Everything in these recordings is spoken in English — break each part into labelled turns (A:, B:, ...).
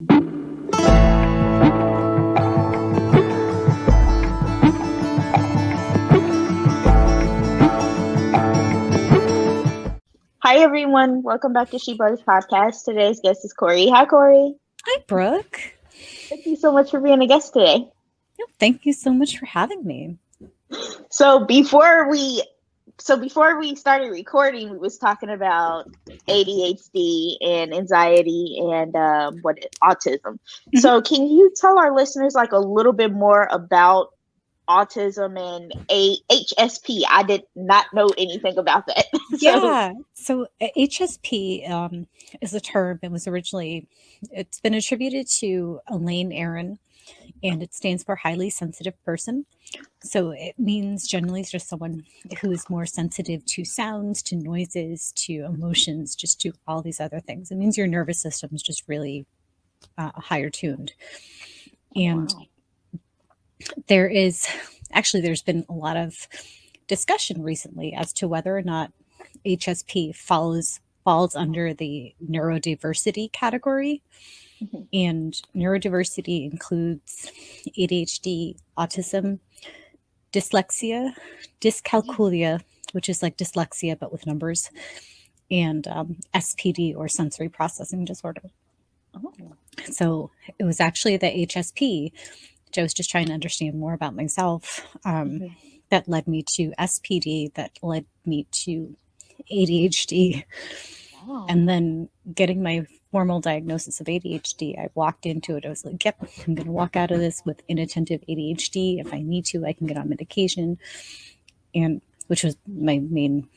A: Hi, everyone. Welcome back to She Brothers Podcast. Today's guest is Kori. Hi, Kori.
B: Hi, Brooke.
A: Thank you so much for being a guest today.
B: Thank you so much for having me.
A: So before we started recording, we was talking about ADHD and anxiety and autism. Mm-hmm. So can you tell our listeners like a little bit more about autism and HSP? I did not know anything about that.
B: So HSP is a term. It's been attributed to Elaine Aron, and it stands for highly sensitive person. So it means generally it's just someone who is more sensitive to sounds, to noises, to emotions, just to all these other things. It means your nervous system is just really higher tuned. And there's been a lot of discussion recently as to whether or not HSP falls under the neurodiversity category. Mm-hmm. And neurodiversity includes ADHD, autism, dyslexia, dyscalculia, which is like dyslexia but with numbers, and SPD, or sensory processing disorder. Oh. So it was actually the HSP, which I was just trying to understand more about myself, that led me to SPD, that led me to ADHD. Wow. And then getting my formal diagnosis of ADHD, I walked into it. I was like, yep, I'm going to walk out of this with inattentive ADHD. If I need to, I can get on medication. And which was my main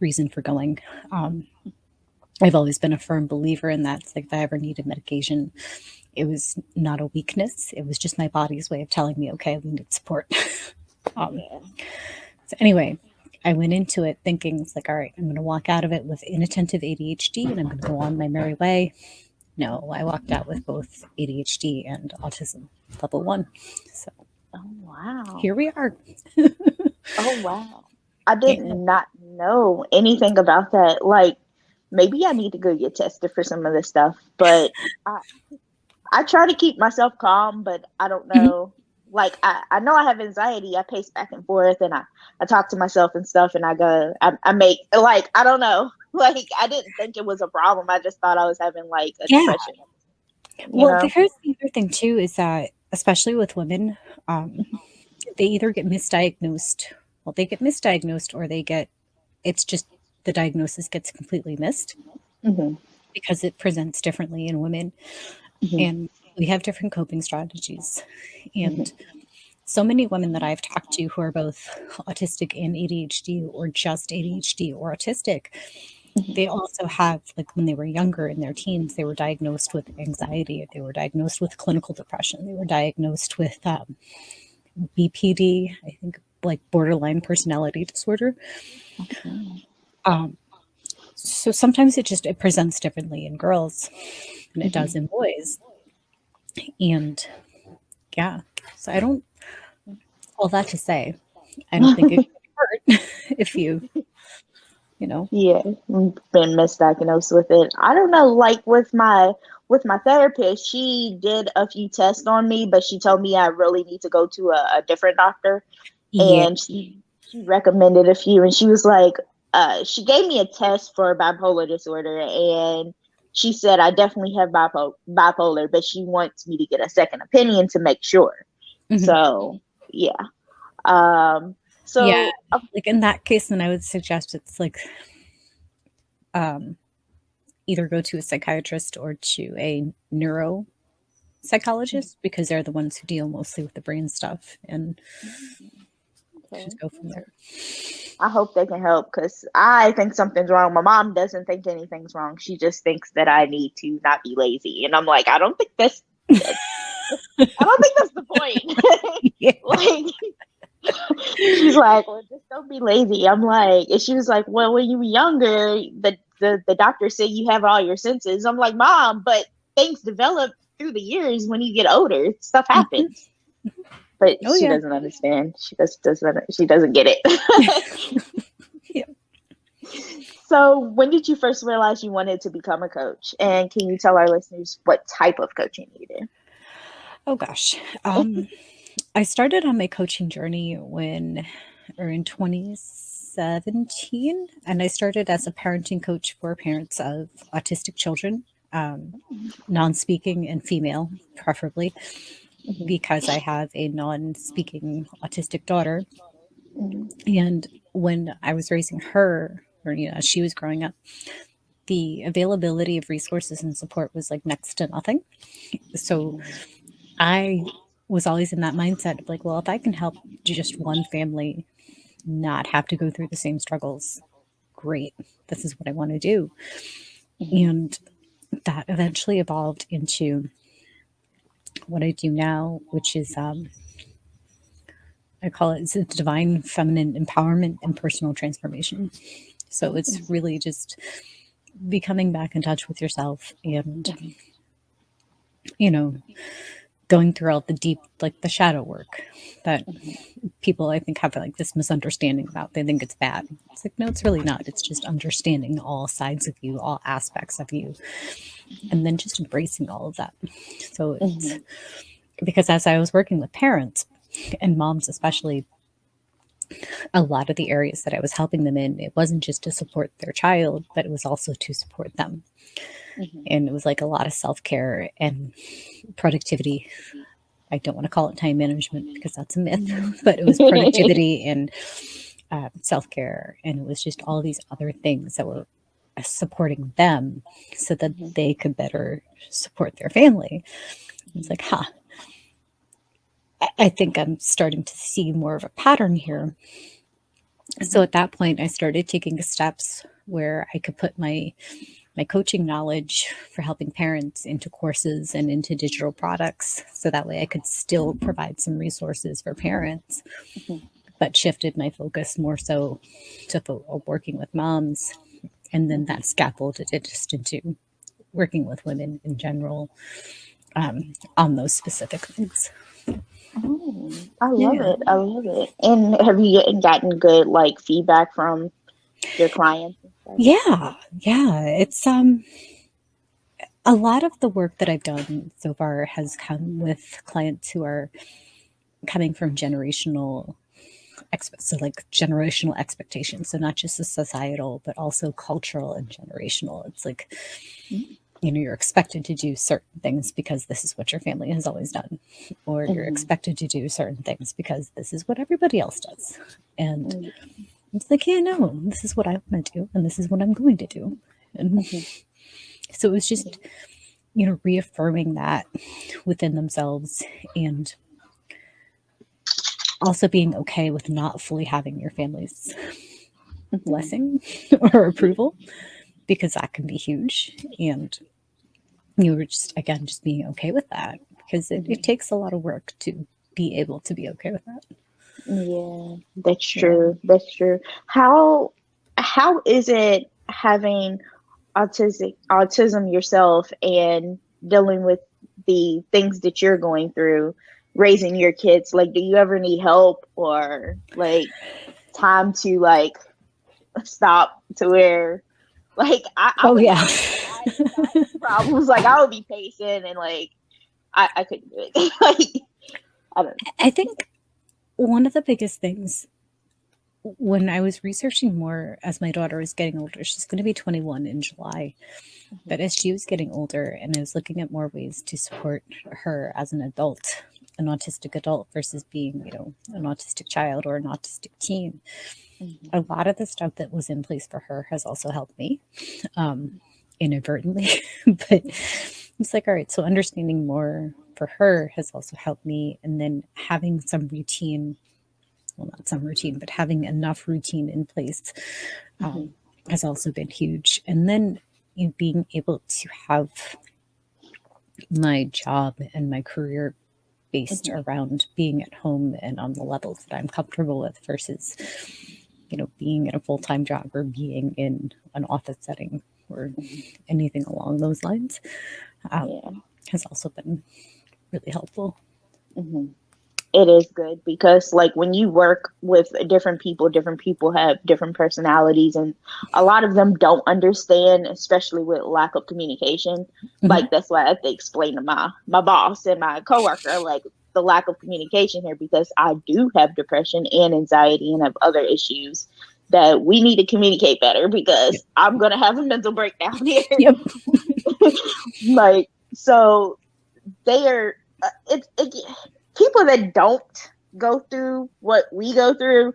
B: reason for going. I've always been a firm believer in that. It's like if I ever needed medication, it was not a weakness. It was just my body's way of telling me, okay, we need support. So anyway, I went into it thinking it's like, all right, I'm going to walk out of it with inattentive ADHD and I'm going to go on my merry way. No, I walked out with both ADHD and autism level 1. So,
A: oh wow,
B: here we are.
A: Oh wow, I did not know anything about that. Like, maybe I need to go get tested for some of this stuff, but I try to keep myself calm, but I don't know. Mm-hmm. Like, I know I have anxiety. I pace back and forth and I talk to myself and stuff, and I make, like, I don't know. Like, I didn't think it was a problem. I just thought I was having like a depression.
B: Well, here's the other thing too, is that especially with women, they either get misdiagnosed. Well, they get misdiagnosed, or it's just the diagnosis gets completely missed, because it presents differently in women. And we have different coping strategies. And so many women that I've talked to who are both autistic and ADHD, or just ADHD or autistic, they also have, like when they were younger in their teens, they were diagnosed with anxiety. They were diagnosed with clinical depression. They were diagnosed with BPD, I think, like borderline personality disorder. So sometimes it presents differently in girls than it does in boys. And so all that to say, I don't think it could hurt if you know.
A: Yeah, been misdiagnosed with it. I don't know, like with my therapist, she did a few tests on me, but she told me I really need to go to a different doctor. Yeah. And she recommended a few, and she was like, she gave me a test for bipolar disorder, and she said I definitely have bipolar, but she wants me to get a second opinion to make sure. So, yeah.
B: Like in that case, then I would suggest it's like either go to a psychiatrist or to a neuropsychologist, because they're the ones who deal mostly with the brain stuff, and just go from there.
A: I hope they can help, because I think something's wrong. My mom doesn't think anything's wrong. She just thinks that I need to not be lazy. And I'm like, I don't think that's the point. Like, she's like, well, just don't be lazy. I'm like, and she was like, well, when you were younger, the doctor said you have all your senses. I'm like, Mom, but things develop through the years. When you get older, stuff happens. But she doesn't understand. She doesn't get it. So, when did you first realize you wanted to become a coach? And can you tell our listeners what type of coaching you
B: Oh gosh. I started on my coaching journey in 2017, and I started as a parenting coach for parents of autistic children, non-speaking and female, preferably,
A: do?
B: because I have a non-speaking autistic daughter.
A: Hmm.
B: And when I was raising her, or as she was growing up, the availability of resources and support was like next to nothing. So I was always in that mindset of like, well, if I can help just one family not have to go through the same struggles, great. This is what I want to do.
A: Hmm.
B: And that eventually evolved into what I do now, which is I call it it's a divine feminine empowerment and personal transformation. So it's really just becoming back in touch with yourself and, you know, going through all the deep, like the shadow work that people I think have like this misunderstanding about. They think it's bad. It's like, no, it's really not. It's just understanding all sides of you, all aspects of you, and then just embracing all of that. So it's
A: Hmm.
B: because as I was working with parents and moms, especially, a lot of the areas that I was helping them in, it wasn't just to support their child, but it was also to support them.
A: Hmm.
B: And it was like a lot of self care and productivity. I don't want to call it time management because that's a myth, but it was productivity and self care. And it was just all these other things that were supporting them so that they could better support their family. It's like, huh, I think I'm starting to see more of a pattern here. So at that point, I started taking steps where I could put my coaching knowledge for helping parents into courses and into digital products so that way I could still provide some resources for parents, but shifted my focus more so to working with moms, and then that scaffolded it just into working with women in general, on those specific things.
A: Oh, I love
B: Yeah.
A: it. I love it. And have you gotten good like feedback from your clients and stuff?
B: Yeah, it's a lot of the work that I've done so far has come with clients who are coming from so like generational expectations, so not just the societal but also cultural and generational. It's like, you're expected to do certain things because this is what your family has always done, or you're
A: Mm-hmm.
B: expected to do certain things because this is what everybody else does. And it's like, yeah, no, this is what I want to do and this is what I'm going to do. And
A: Mm-hmm.
B: so it was just, reaffirming that within themselves, and also being okay with not fully having your family's
A: Mm-hmm.
B: blessing or approval, because that can be huge. And you were just, again, just being okay with that, because it
A: Hmm.
B: takes a lot of work to be able to be okay with that.
A: Yeah, that's
B: Yeah.
A: true. That's true. How is it having autism yourself and dealing with the things that you're going through, raising your kids? Like, do you ever need help or like time to like stop to where like I
B: Oh,
A: would
B: yeah.
A: have anxiety problems. Like I would be patient and like I couldn't do it. Like I don't
B: I think one of the biggest things when I was researching more as my daughter was getting older, she's going to be 21 in July.
A: know.
B: But as she was getting older and I was looking at more ways to support her as an adult, an autistic adult versus being, an autistic child or an autistic teen,
A: Mhm.
B: a lot of the stuff that was in place for her has also helped me, um, inadvertently. But it's like, all right, so understanding more for her has also helped me. And then having some routine, well, not some routine, but having enough routine in place,
A: Mhm.
B: um, has also been huge. And then being able to have my job and my career based
A: Mhm.
B: around being at home and on the levels that I'm comfortable with versus, being in a full time job or being in an office setting or
A: Mhm.
B: anything along those lines, um,
A: Yeah.
B: has also been really helpful.
A: Mhm. It is good because like when you work with different people have different personalities, and a lot of them don't understand, especially with lack of communication. Like that's why I have to explain to my boss and my coworker like the lack of communication here, because I do have depression and anxiety and have other issues that we need to communicate better, because I'm gonna have a mental breakdown here.
B: Yep.
A: Like, so they are people that don't go through what we go through,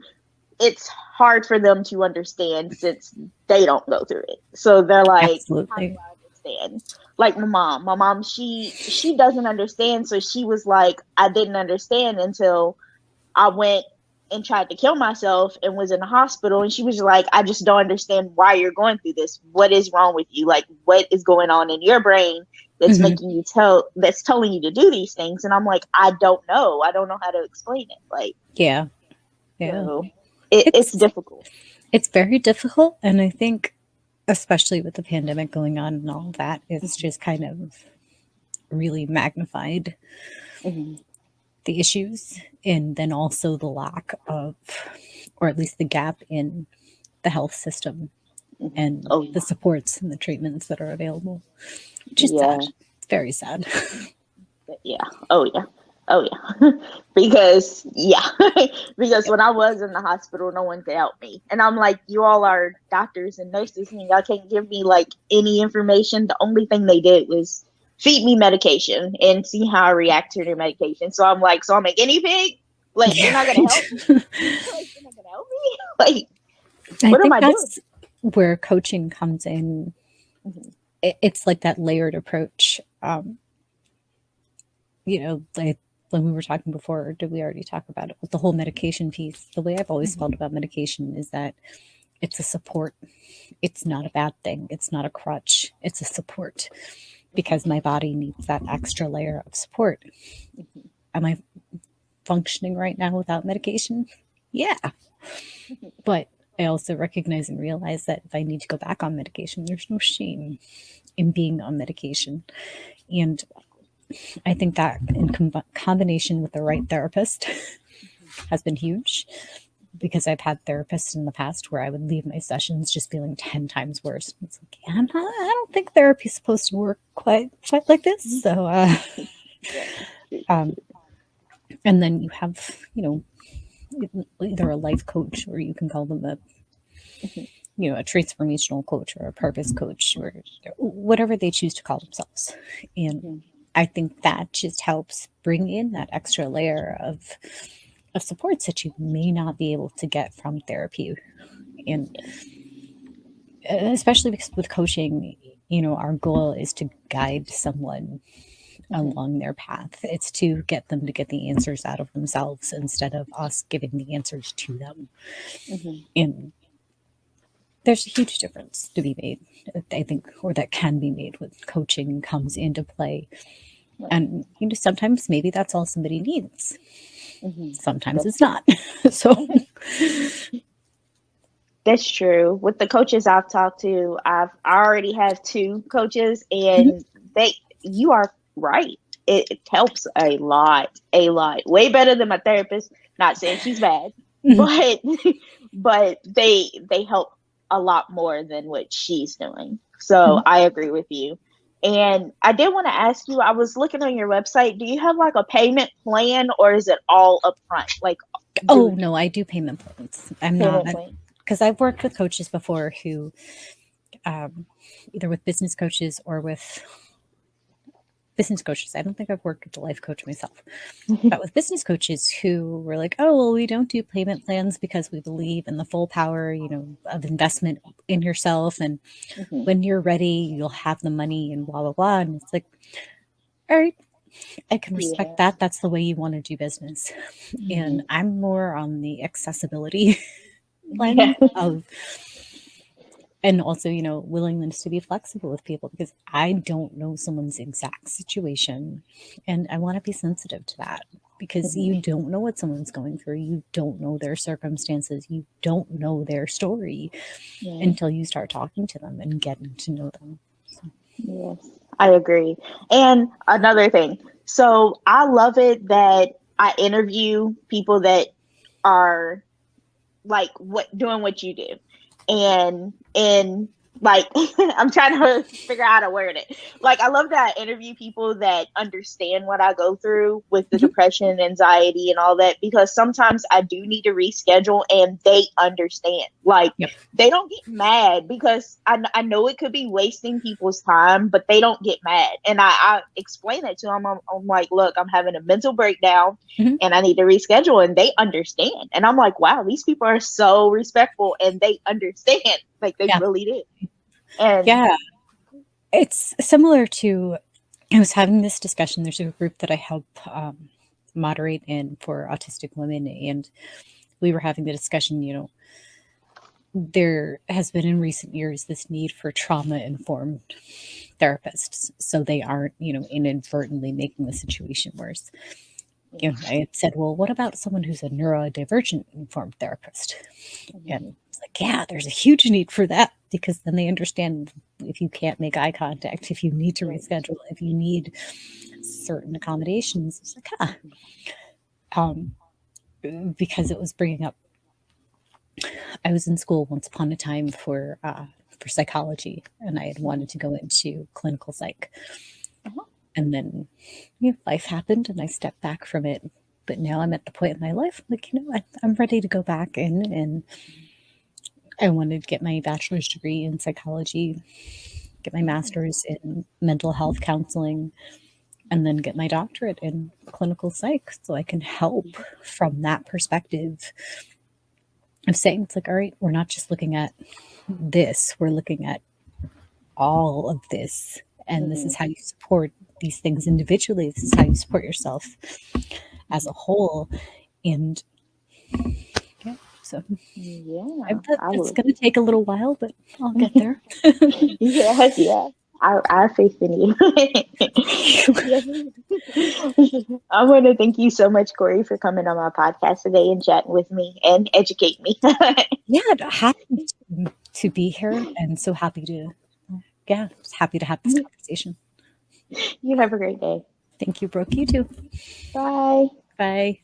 A: it's hard for them to understand since they don't go through it. So they're like,
B: Absolutely.
A: how do I understand? Like my mom, she doesn't understand. So she was like, I didn't understand until I went and tried to kill myself and was in the hospital. And she was like, I just don't understand why you're going through this. What is wrong with you? Like, what is going on in your brain that's making you that's telling you to do these things? And I'm like, I don't know. I don't know how to explain it. Like,
B: yeah.
A: So it's difficult.
B: It's very difficult. And I think, especially with the pandemic going on and all that, it's just kind of really magnified the issues, and then also the lack of, or at least the gap in the health system and the supports and the treatments that are available. Just sad. It's very sad.
A: Yeah. Oh yeah. because when I was in the hospital, no one could help me. And I'm like, you all are doctors and nurses and y'all can't give me like any information. The only thing they did was feed me medication and see how I react to their medication. So I'm like, so I'm a guinea pig? Like, you're not gonna help me? Like, you're not gonna help me? Like, what am I doing?
B: Where coaching comes in. It's like that layered approach. Like when we were talking before, did we already talk about it with the whole medication piece? The way I've always felt about medication is that it's a support. It's not a bad thing. It's not a crutch. It's a support, because my body needs that extra layer of support. Am I functioning right now without medication? Yeah. But I also recognize and realize that if I need to go back on medication, there's no shame in being on medication. And I think that in combination with the right therapist has been huge, because I've had therapists in the past where I would leave my sessions just feeling 10 times worse. It's like, I don't think therapy is supposed to work quite like this. So, and then you have, either a life coach, or you can call them a transformational coach or a purpose coach, or whatever they choose to call themselves. And I think that just helps bring in that extra layer of supports that you may not be able to get from therapy. And especially because with coaching, our goal is to guide someone along their path. It's to get them to get the answers out of themselves instead of us giving the answers to them. And there's a huge difference to be made, I think, or that can be made when coaching comes into play. And sometimes maybe that's all somebody needs. Sometimes it's not. So
A: that's true. With the coaches I've talked to, I already have 2 coaches, and you are right. It helps a lot, way better than my therapist. Not saying she's bad, but they help a lot more than what she's doing. So I agree with you. And I did want to ask you, I was looking on your website, do you have like a payment plan, or is it all upfront? Like,
B: no, I do payment plans. I'm not, because I've worked with coaches before who, either with business coaches or with business coaches. I don't think I've worked with a life coach myself, but with business coaches who were like, oh, well, we don't do payment plans because we believe in the full power, of investment in yourself. And when you're ready, you'll have the money and blah, blah, blah. And it's like, all right, I can respect that. That's the way you want to do business. And I'm more on the accessibility lens of, and also, willingness to be flexible with people, because I don't know someone's exact situation. And I want to be sensitive to that, because you don't know what someone's going through. You don't know their circumstances. You don't know their story until you start talking to them and getting to know them. So.
A: Yes, I agree. And another thing. So I love it that I interview people that are like doing what you do, and like I'm trying to figure out how to word it. Like I love that I interview people that understand what I go through with the
B: Mhm.
A: depression and anxiety and all that, because sometimes I do need to reschedule and they understand. Like
B: Yep.
A: they don't get mad, because I know it could be wasting people's time, but they don't get mad. And I explain it to them. I'm like, look, I'm having a mental breakdown
B: Mhm.
A: and I need to reschedule, and they understand. And I'm like, wow, these people are so respectful and they understand. Like they
B: Yeah.
A: really do. And
B: Yeah. It's similar to, I was having this discussion. There's a group that I help moderate in for autistic women, and we were having the discussion, there has been in recent years this need for trauma informed therapists so they aren't, inadvertently making the situation worse. I had said, well, what about someone who's a neurodivergent informed therapist? And it's like, yeah, there's a huge need for that, because then they understand if you can't make eye contact, if you need to reschedule, if you need certain accommodations. It's like, um, because it was bringing up, I was in school once upon a time for psychology, and I had wanted to go into clinical psych. And then life happened and I stepped back from it. But now I'm at the point in my life, like, I'm ready to go back in, and I wanted to get my bachelor's degree in psychology, get my master's in mental health counseling, and then get my doctorate in clinical psych so I can help from that perspective of saying, it's like, all right, we're not just looking at this, we're looking at all of this. And this is how you support these things individually. This is how you support yourself as a whole. And yeah, so
A: yeah, I
B: it's
A: would.
B: going to take a little while, but I'll get there.
A: Yeah. I have faith in you. Yeah. I want to thank you so much, Kori, for coming on my podcast today and chatting with me and educate me.
B: Yeah, happy to be here, and so happy to, just happy to have this conversation.
A: You have a great day.
B: Thank you, Brooke. You too.
A: Bye.
B: Bye.